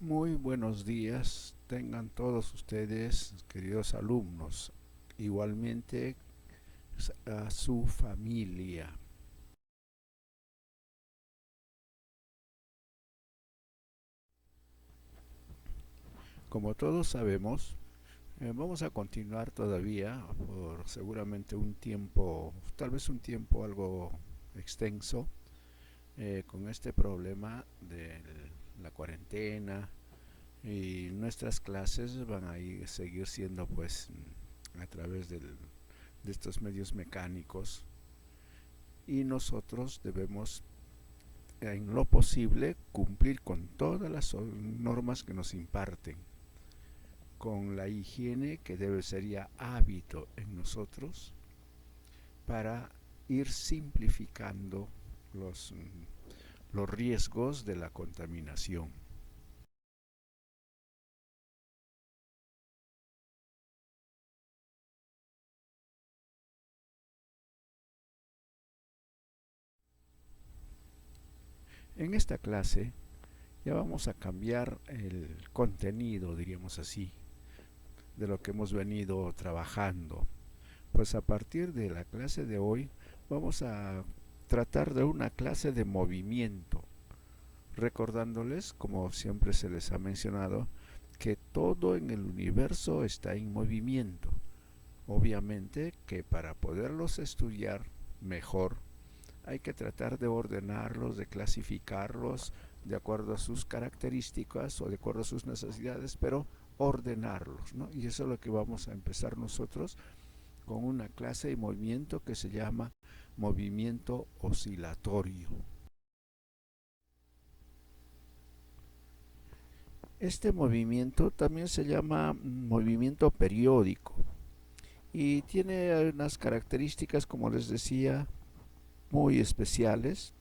Muy buenos días, tengan todos ustedes, queridos alumnos, igualmente a su familia. Como todos sabemos, vamos a continuar todavía por seguramente un tiempo, tal vez un tiempo algo extenso, con este problema de la cuarentena, y nuestras clases van a seguir siendo pues a través de estos medios mecánicos, y nosotros debemos en lo posible cumplir con todas las normas que nos imparten, con la higiene que debe ser ya hábito en nosotros para ir simplificando los, los riesgos de la contaminación. En esta clase ya vamos a cambiar el contenido, diríamos así, de lo que hemos venido trabajando. Pues a partir de la clase de hoy vamos a tratar de una clase de movimiento, recordándoles, como siempre se les ha mencionado, que todo en el universo está en movimiento. Obviamente que para poderlos estudiar mejor hay que tratar de ordenarlos, de clasificarlos de acuerdo a sus características o de acuerdo a sus necesidades, pero ordenarlos, ¿no? Y eso es lo que vamos a empezar nosotros con una clase de movimiento que se llama movimiento oscilatorio. Este movimiento también se llama movimiento periódico y tiene unas características, como les decía, muy especiales,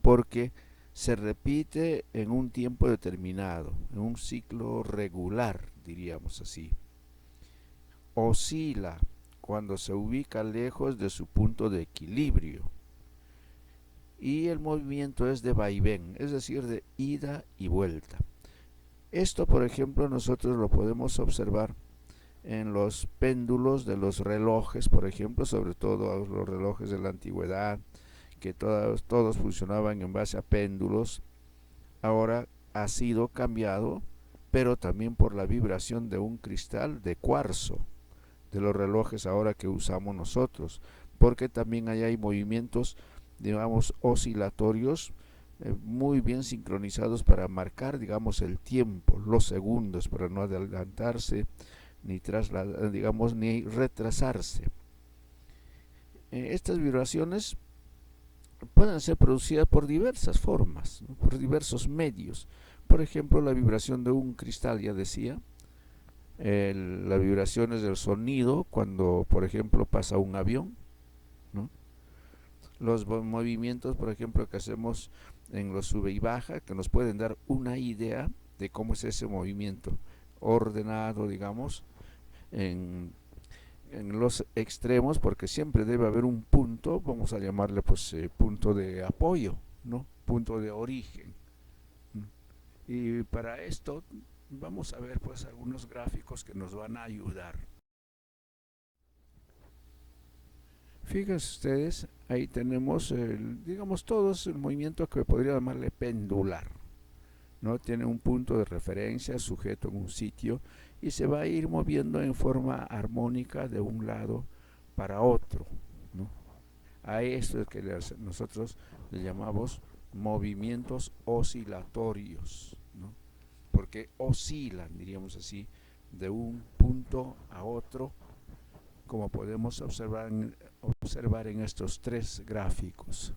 porque se repite en un tiempo determinado, en un ciclo regular, diríamos así. Oscila cuando se ubica lejos de su punto de equilibrio, y el movimiento es de vaivén, es decir, de ida y vuelta. Esto, por ejemplo, nosotros lo podemos observar en los péndulos de los relojes, por ejemplo, sobre todo los relojes de la antigüedad, que todos funcionaban en base a péndulos. Ahora ha sido cambiado, pero también por la vibración de un cristal de cuarzo, de los relojes ahora que usamos nosotros, porque también ahí hay movimientos, digamos, oscilatorios, muy bien sincronizados para marcar, digamos, el tiempo, los segundos, para no adelantarse ni trasladar, digamos, ni retrasarse. Estas vibraciones pueden ser producidas por diversas formas, ¿no? Por diversos medios. Por ejemplo, la vibración de un cristal, ya decía, las vibraciones del sonido cuando, por ejemplo, pasa un avión, ¿no? Los movimientos, por ejemplo, que hacemos en los sube y baja, que nos pueden dar una idea de cómo es ese movimiento ordenado, digamos, en, en los extremos, porque siempre debe haber un punto, vamos a llamarle pues punto de apoyo, ¿no? Punto de origen. Y para esto vamos a ver pues algunos gráficos que nos van a ayudar. Fíjense ustedes, ahí tenemos, digamos, todos el movimiento que podría llamarle pendular, ¿no? Tiene un punto de referencia sujeto en un sitio y se va a ir moviendo en forma armónica de un lado para otro, ¿no? A esto es que nosotros le llamamos movimientos oscilatorios, ¿no? Porque oscilan, diríamos así, de un punto a otro, como podemos observar en estos tres gráficos.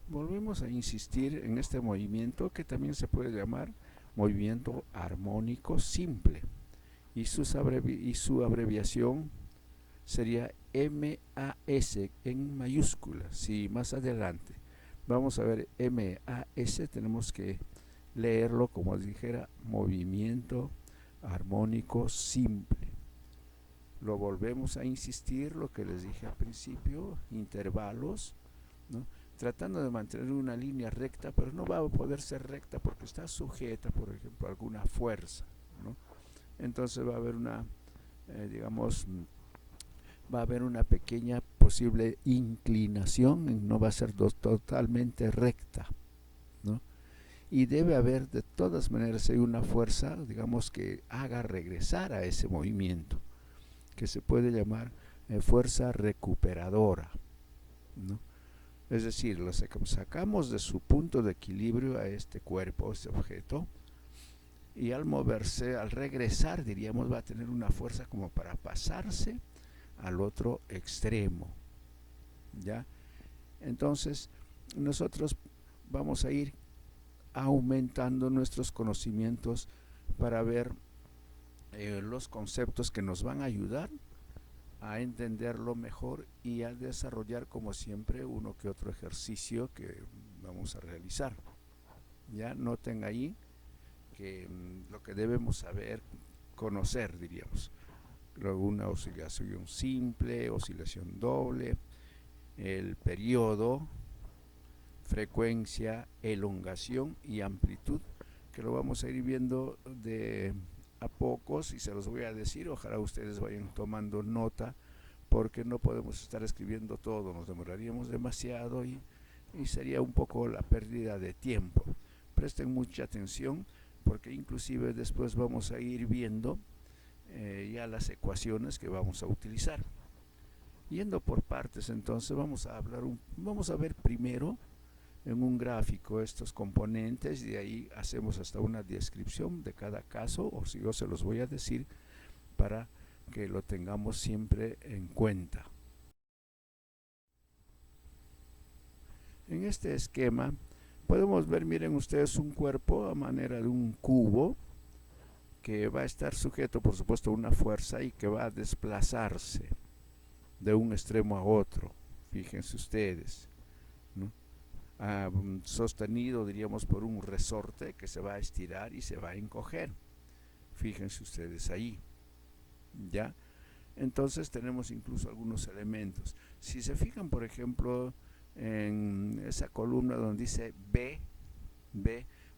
Volvemos a insistir en este movimiento que también se puede llamar movimiento armónico simple, y su abreviación sería MAS en mayúscula. Si más adelante vamos a ver MAS, tenemos que leerlo como dijera movimiento armónico simple. Lo volvemos a insistir, lo que les dije al principio, intervalos, ¿no? tratando de mantener una línea recta, pero no va a poder ser recta porque está sujeta, por ejemplo, a alguna fuerza, ¿no? Entonces va a haber digamos, va a haber una pequeña posible inclinación, no va a ser totalmente recta, ¿no? Y debe haber de todas maneras hay una fuerza, digamos, que haga regresar a ese movimiento, que se puede llamar fuerza recuperadora, ¿no? Es decir, lo sacamos de su punto de equilibrio a este cuerpo, a este objeto, y al moverse, al regresar, diríamos, va a tener una fuerza como para pasarse al otro extremo, ¿ya? Entonces, nosotros vamos a ir aumentando nuestros conocimientos para ver los conceptos que nos van a ayudar a entenderlo mejor y a desarrollar, como siempre, uno que otro ejercicio que vamos a realizar. Ya noten ahí que lo que debemos saber, conocer, diríamos, una oscilación simple, oscilación doble, el periodo, frecuencia, elongación y amplitud, que lo vamos a ir viendo de a pocos y se los voy a decir, ojalá ustedes vayan tomando nota, porque no podemos estar escribiendo todo, nos demoraríamos demasiado y sería un poco la pérdida de tiempo. Presten mucha atención, porque inclusive después vamos a ir viendo ya las ecuaciones que vamos a utilizar. Yendo por partes, entonces vamos a ver primero en un gráfico estos componentes y de ahí hacemos hasta una descripción de cada caso, o si yo se los voy a decir para que lo tengamos siempre en cuenta. En este esquema podemos ver, miren ustedes, un cuerpo a manera de un cubo que va a estar sujeto, por supuesto, a una fuerza y que va a desplazarse de un extremo a otro. Fíjense ustedes, ¿no? Sostenido, diríamos, por un resorte que se va a estirar y se va a encoger. Fíjense ustedes ahí, ¿ya? Entonces tenemos incluso algunos elementos. Si se fijan, por ejemplo, en esa columna donde dice B,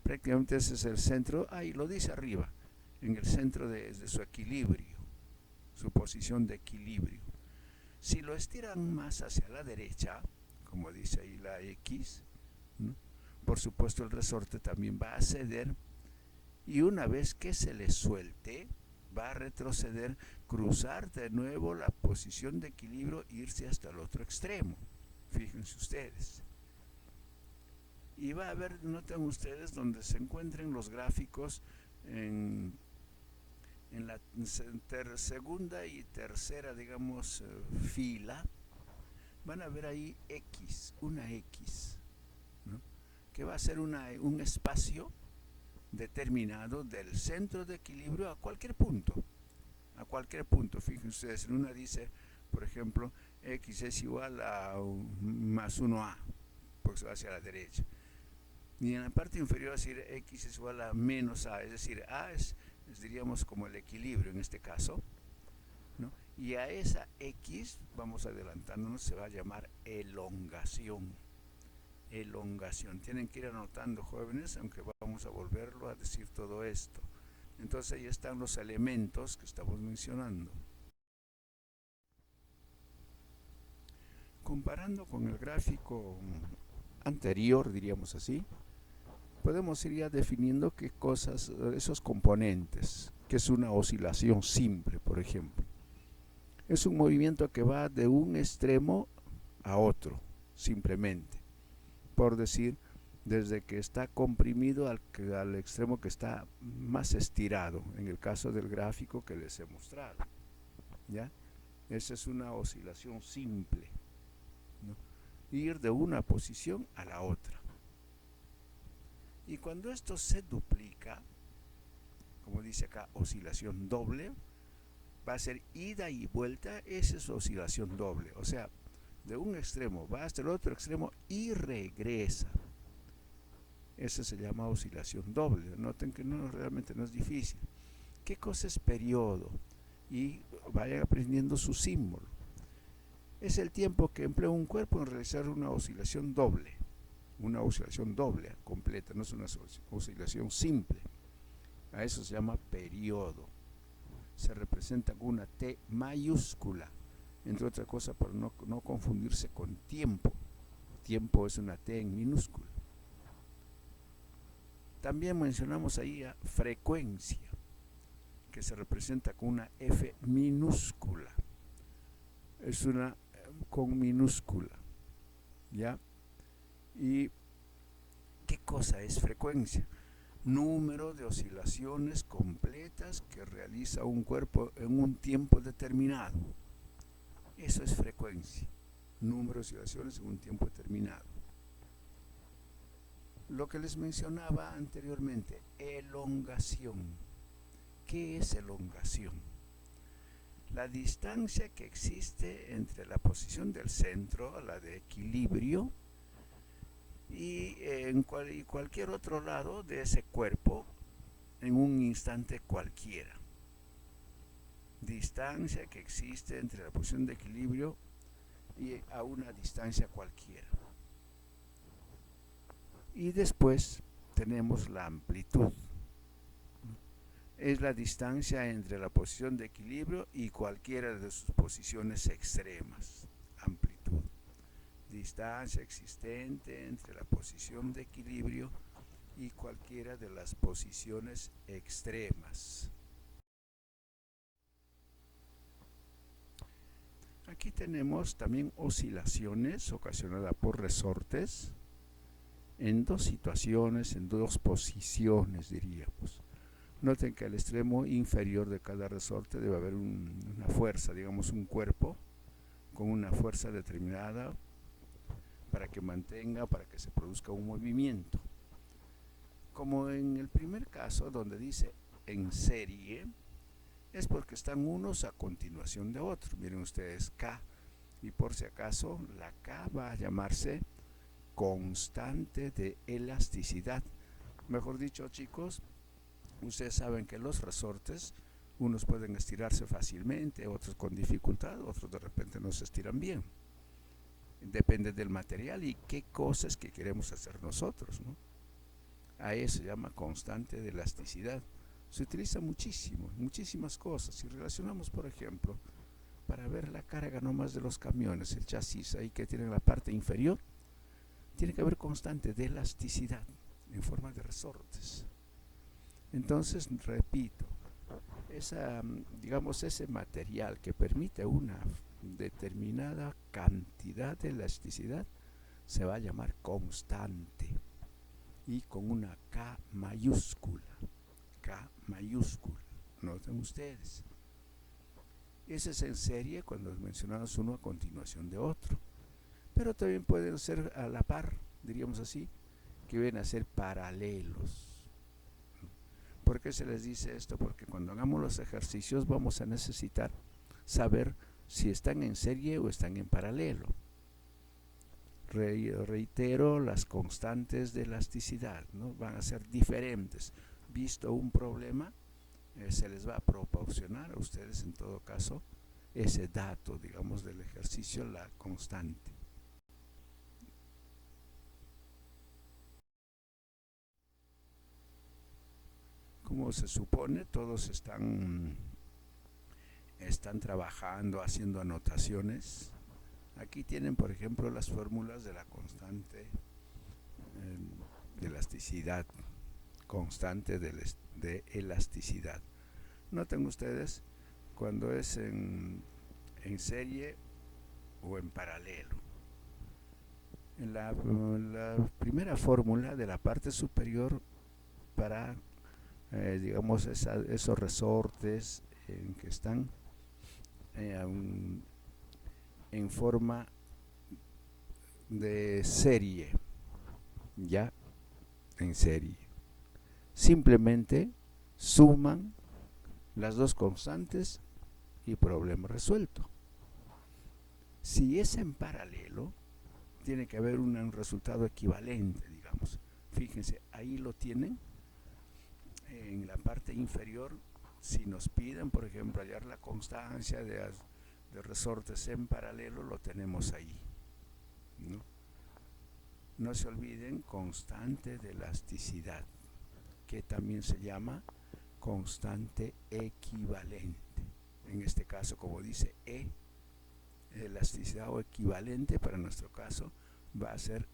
prácticamente ese es el centro, ahí lo dice arriba, en el centro de su equilibrio, su posición de equilibrio. Si lo estiran más hacia la derecha, como dice ahí la X, ¿no? Por supuesto el resorte también va a ceder, y una vez que se le suelte, va a retroceder, cruzar de nuevo la posición de equilibrio e irse hasta el otro extremo. Fíjense ustedes. Y va a haber, noten ustedes, donde se encuentren los gráficos en la segunda y tercera, digamos, fila, van a ver ahí X, una X, ¿no? Que va a ser un espacio determinado del centro de equilibrio a cualquier punto. Fíjense ustedes, en una dice, por ejemplo, X es igual a más 1A, porque se va hacia la derecha. Y en la parte inferior va a decir X es igual a menos A, es decir, A es diríamos como el equilibrio en este caso, ¿no? Y a esa X, vamos adelantándonos, se va a llamar elongación. Tienen que ir anotando, jóvenes, aunque vamos a volverlo a decir todo esto. Entonces ahí están los elementos que estamos mencionando. Comparando con el gráfico anterior, diríamos así, podemos ir ya definiendo qué cosas, esos componentes, que es una oscilación simple, por ejemplo. Es un movimiento que va de un extremo a otro, simplemente. Por decir, desde que está comprimido al extremo que está más estirado, en el caso del gráfico que les he mostrado, ¿ya? Esa es una oscilación simple, ¿no? Ir de una posición a la otra. Y cuando esto se duplica, como dice acá, oscilación doble, va a ser ida y vuelta, esa es oscilación doble, o sea, de un extremo va hasta el otro extremo y regresa. Esa se llama oscilación doble. Noten que realmente no es difícil. ¿Qué cosa es periodo? Y vayan aprendiendo su símbolo. Es el tiempo que emplea un cuerpo en realizar una oscilación doble completa, no es una oscilación simple. A eso se llama periodo. Se representa con una T mayúscula, entre otras cosas para no confundirse con tiempo. Tiempo es una T en minúscula. También mencionamos ahí a frecuencia, que se representa con una F minúscula. Es una con minúscula, ¿ya? ¿Y qué cosa es frecuencia? Número de oscilaciones completas que realiza un cuerpo en un tiempo determinado. Eso es frecuencia. Número de oscilaciones en un tiempo determinado. Lo que les mencionaba anteriormente, elongación. ¿Qué es elongación? La distancia que existe entre la posición del centro, la de equilibrio, y en cualquier otro lado de ese cuerpo en un instante cualquiera. Distancia que existe entre la posición de equilibrio y a una distancia cualquiera. Y después tenemos la amplitud. Es la distancia entre la posición de equilibrio y cualquiera de sus posiciones extremas. Amplitud. Distancia existente entre la posición de equilibrio y cualquiera de las posiciones extremas. Aquí tenemos también oscilaciones ocasionadas por resortes en dos situaciones, en dos posiciones, diríamos. Noten que al extremo inferior de cada resorte debe haber una fuerza, digamos un cuerpo con una fuerza determinada para que se produzca un movimiento. Como en el primer caso donde dice en serie, es porque están unos a continuación de otros. Miren ustedes K, y por si acaso la K va a llamarse constante de elasticidad. Mejor dicho, chicos, ustedes saben que los resortes, unos pueden estirarse fácilmente, otros con dificultad, otros de repente no se estiran bien. Depende del material y qué cosas que queremos hacer nosotros, ¿no? A eso se llama constante de elasticidad. Se utiliza muchísimo, muchísimas cosas. Si relacionamos, por ejemplo, para ver la carga nomás de los camiones, el chasis ahí que tiene la parte inferior, tiene que haber constante de elasticidad en forma de resortes. Entonces, repito, ese material que permite una determinada cantidad de elasticidad se va a llamar constante y con una K mayúscula. K mayúscula, noten ustedes. Ese es en serie cuando mencionamos uno a continuación de otro. Pero también pueden ser a la par, diríamos así, que vienen a ser paralelos. ¿Por qué se les dice esto? Porque cuando hagamos los ejercicios vamos a necesitar saber si están en serie o están en paralelo. Reitero, las constantes de elasticidad, ¿no? Van a ser diferentes. Visto un problema, se les va a proporcionar a ustedes en todo caso ese dato, digamos, del ejercicio, la constante. Como se supone, todos están trabajando, haciendo anotaciones. Aquí tienen, por ejemplo, las fórmulas de la constante de elasticidad, constante de elasticidad. Noten ustedes cuando es en serie o en paralelo. En la primera fórmula de la parte superior para digamos esos resortes que están en forma de serie, ya en serie. Simplemente suman las dos constantes y problema resuelto. Si es en paralelo, tiene que haber un resultado equivalente, digamos. Fíjense, ahí lo tienen en la parte inferior. Si nos piden, por ejemplo, hallar la constancia de resortes en paralelo lo tenemos ahí, ¿no? No se olviden, constante de elasticidad, que también se llama constante equivalente. En este caso, como dice E, elasticidad o equivalente, para nuestro caso va a ser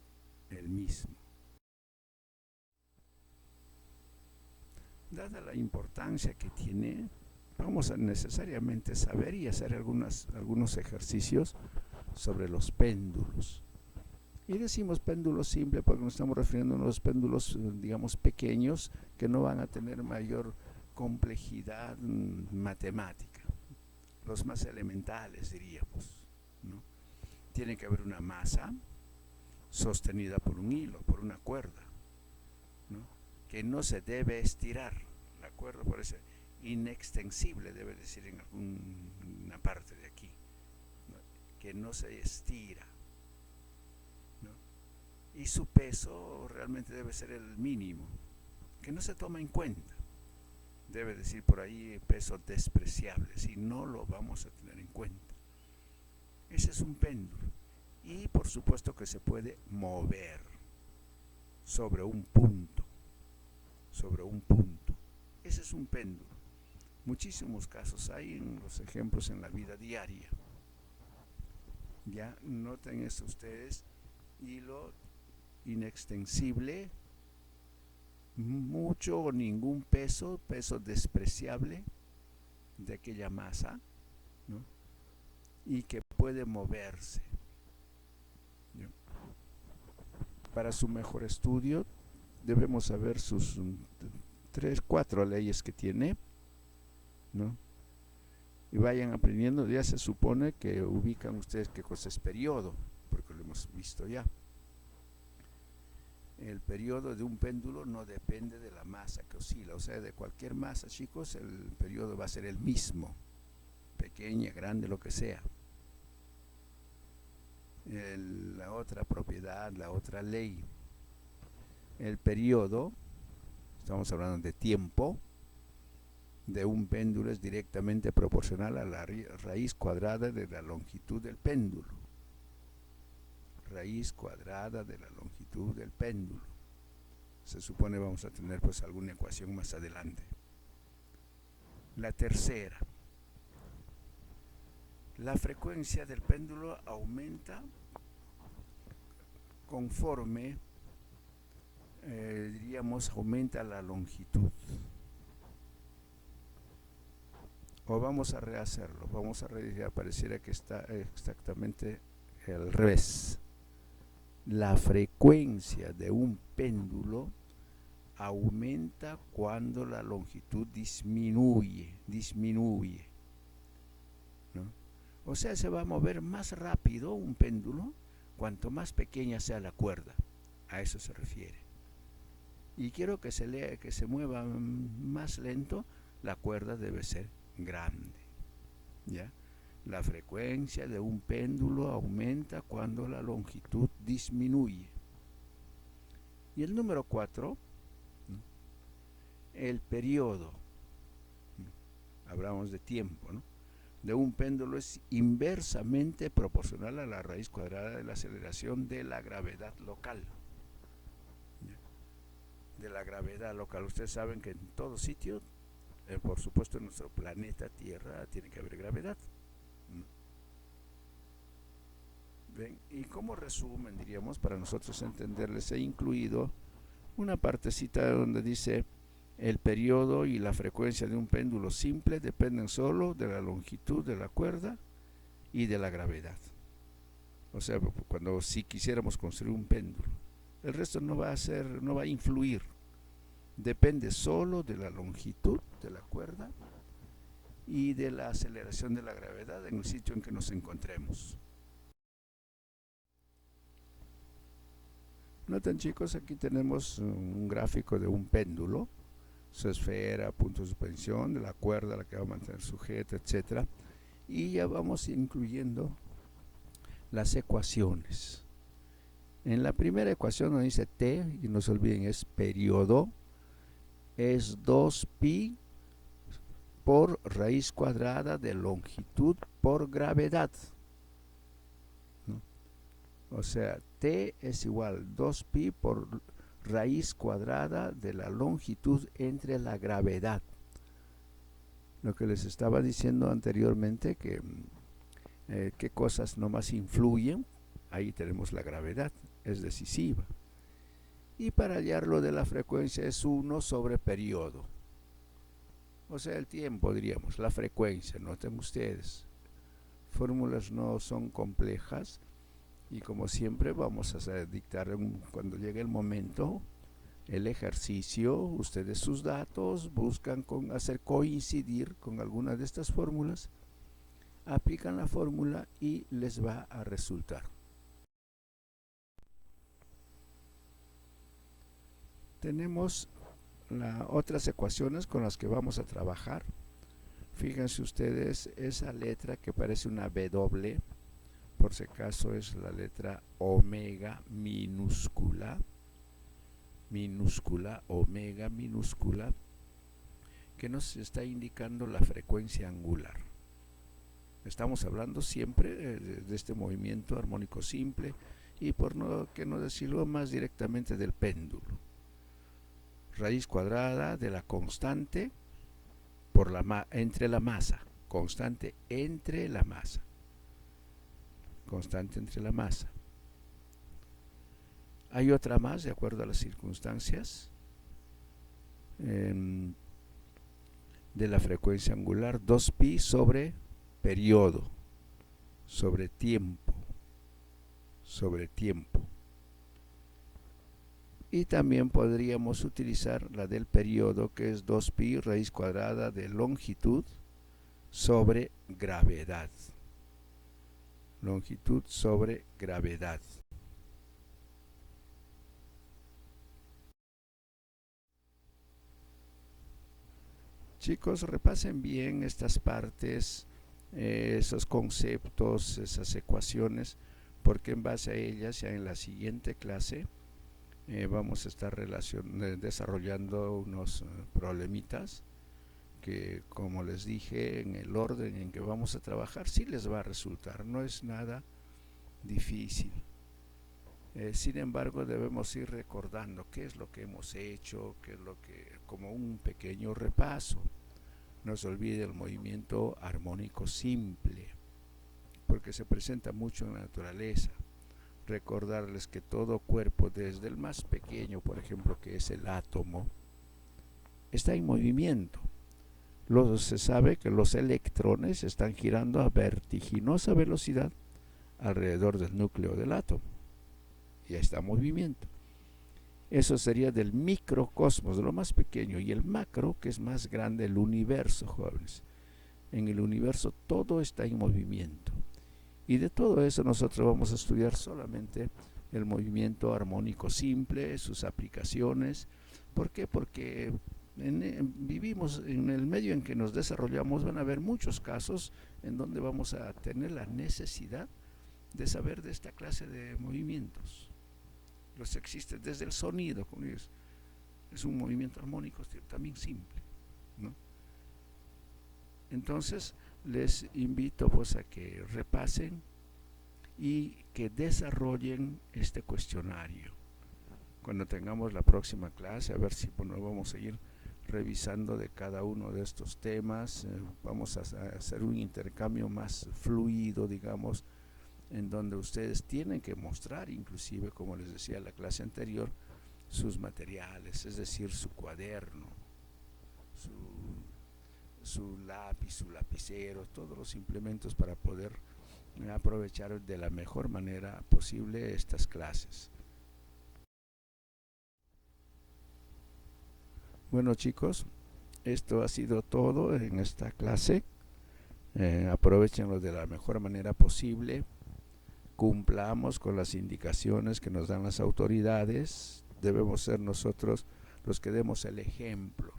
el mismo. Dada la importancia que tiene, vamos a necesariamente saber y hacer algunos ejercicios sobre los péndulos. Y decimos péndulos simples porque nos estamos refiriendo a unos péndulos, digamos, pequeños, que no van a tener mayor complejidad matemática. Los más elementales, diríamos, ¿no? Tiene que haber una masa sostenida por un hilo, por una cuerda, ¿no? Que no se debe estirar. La cuerda por eso inextensible, debe decir en alguna parte de aquí, ¿no? Que no se estira, ¿no? Y su peso realmente debe ser el mínimo, que no se toma en cuenta. Debe decir por ahí peso despreciable, si no lo vamos a tener en cuenta. Ese es un péndulo. Y por supuesto que se puede mover sobre un punto. Ese es un péndulo. Muchísimos casos hay en los ejemplos en la vida diaria. Ya noten eso ustedes, hilo inextensible, mucho o ningún peso despreciable de aquella masa, ¿no? Y que puede moverse. ¿No? Para su mejor estudio debemos saber sus 4 leyes que tiene, ¿no? Y vayan aprendiendo. Ya se supone que ubican ustedes qué cosa es periodo, porque lo hemos visto ya. El periodo de un péndulo no depende de la masa que oscila, o sea, de cualquier masa, chicos, el periodo va a ser el mismo, pequeña, grande, lo que sea. La otra propiedad, la otra ley, el periodo, estamos hablando de tiempo, de un péndulo es directamente proporcional a la raíz cuadrada de la longitud del péndulo. Raíz cuadrada de la longitud del péndulo. Se supone vamos a tener pues alguna ecuación más adelante. La tercera, la frecuencia del péndulo aumenta conforme diríamos aumenta la longitud. O vamos a rehacerlo, vamos a rehacer, pareciera que está exactamente al revés. La frecuencia de un péndulo aumenta cuando la longitud disminuye, ¿no? O sea, se va a mover más rápido un péndulo cuanto más pequeña sea la cuerda. A eso se refiere. Y quiero que se mueva más lento, la cuerda debe ser grande, ¿ya? La frecuencia de un péndulo aumenta cuando la longitud disminuye. Y el número 4, el periodo, hablamos de tiempo, ¿no? De un péndulo es inversamente proporcional a la raíz cuadrada de la aceleración de la gravedad local. De la gravedad local. Ustedes saben que en todo sitio, por supuesto en nuestro planeta Tierra, tiene que haber gravedad. ¿Ven? Y como resumen, diríamos, para nosotros entenderles, he incluido una partecita donde dice: el periodo y la frecuencia de un péndulo simple dependen solo de la longitud de la cuerda y de la gravedad. O sea, si quisiéramos construir un péndulo, el resto no va a influir. Depende solo de la longitud de la cuerda y de la aceleración de la gravedad en el sitio en que nos encontremos. Noten, chicos, aquí tenemos un gráfico de un péndulo, su esfera, punto de suspensión, de la cuerda a la que va a mantener sujeta, etc. Y ya vamos incluyendo las ecuaciones. En la primera ecuación nos dice T, y no se olviden, es periodo, es 2pi por raíz cuadrada de longitud por gravedad, ¿no? O sea, T es igual 2pi por raíz cuadrada de la longitud entre la gravedad. Lo que les estaba diciendo anteriormente, que qué cosas nomás influyen, ahí tenemos la gravedad, es decisiva. Y para hallar lo de la frecuencia es 1 sobre periodo. O sea, el tiempo, diríamos, la frecuencia, noten ustedes. Fórmulas no son complejas y como siempre vamos a dictar cuando llegue el momento el ejercicio. Ustedes sus datos buscan hacer coincidir con alguna de estas fórmulas, aplican la fórmula y les va a resultar. Tenemos otras ecuaciones con las que vamos a trabajar. Fíjense ustedes, esa letra que parece una W, por si acaso es la letra omega minúscula, omega minúscula, que nos está indicando la frecuencia angular. Estamos hablando siempre de este movimiento armónico simple y por qué no decirlo más directamente del péndulo. Raíz cuadrada de la constante por entre la masa, constante entre la masa, constante entre la masa. Hay otra más de acuerdo a las circunstancias de la frecuencia angular, 2pi sobre periodo, sobre tiempo, y también podríamos utilizar la del periodo, que es 2pi raíz cuadrada de longitud sobre gravedad, longitud sobre gravedad. Chicos, repasen bien estas partes, esos conceptos, esas ecuaciones, porque en base a ellas ya en la siguiente clase vamos a estar desarrollando unos problemitas que, como les dije, en el orden en que vamos a trabajar sí les va a resultar, no es nada difícil. Sin embargo, debemos ir recordando qué es lo que hemos hecho, qué es lo que, como un pequeño repaso. No se olvide el movimiento armónico simple, porque se presenta mucho en la naturaleza. Recordarles que todo cuerpo, desde el más pequeño, por ejemplo, que es el átomo, está en movimiento. Se sabe que los electrones están girando a vertiginosa velocidad alrededor del núcleo del átomo. Ya está en movimiento. Eso sería del microcosmos, de lo más pequeño, y el macro, que es más grande, el universo, jóvenes. En el universo todo está en movimiento. Y de todo eso nosotros vamos a estudiar solamente el movimiento armónico simple, sus aplicaciones. ¿Por qué? Porque vivimos en el medio en que nos desarrollamos, van a haber muchos casos en donde vamos a tener la necesidad de saber de esta clase de movimientos. Los existen desde el sonido, como es un movimiento armónico también simple, ¿no? Entonces les invito pues a que repasen y que desarrollen este cuestionario. Cuando tengamos la próxima clase, a ver si vamos a ir revisando de cada uno de estos temas, vamos a hacer un intercambio más fluido, digamos, en donde ustedes tienen que mostrar, inclusive, como les decía en la clase anterior, sus materiales, es decir, su cuaderno, su lápiz, su lapicero, todos los implementos para poder aprovechar de la mejor manera posible estas clases. Bueno, chicos, esto ha sido todo en esta clase. Aprovechenlo de la mejor manera posible. Cumplamos con las indicaciones que nos dan las autoridades. Debemos ser nosotros los que demos el ejemplo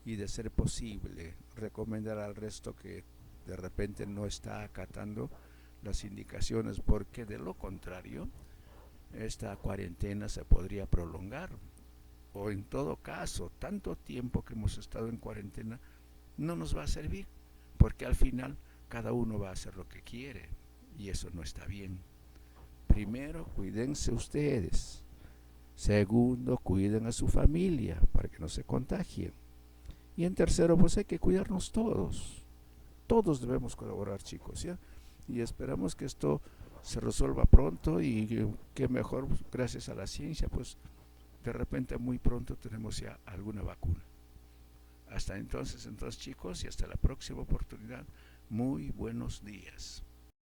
y, de ser posible, recomendar al resto que de repente no está acatando las indicaciones, porque de lo contrario esta cuarentena se podría prolongar, o en todo caso tanto tiempo que hemos estado en cuarentena no nos va a servir, porque al final cada uno va a hacer lo que quiere y eso no está bien. Primero, cuídense ustedes. Segundo, cuiden a su familia para que no se contagien. Y en tercero, pues hay que cuidarnos todos. Todos debemos colaborar, chicos, ¿ya? Y esperamos que esto se resuelva pronto y que mejor, gracias a la ciencia, pues de repente muy pronto tenemos ya alguna vacuna. Hasta entonces chicos, y hasta la próxima oportunidad. Muy buenos días.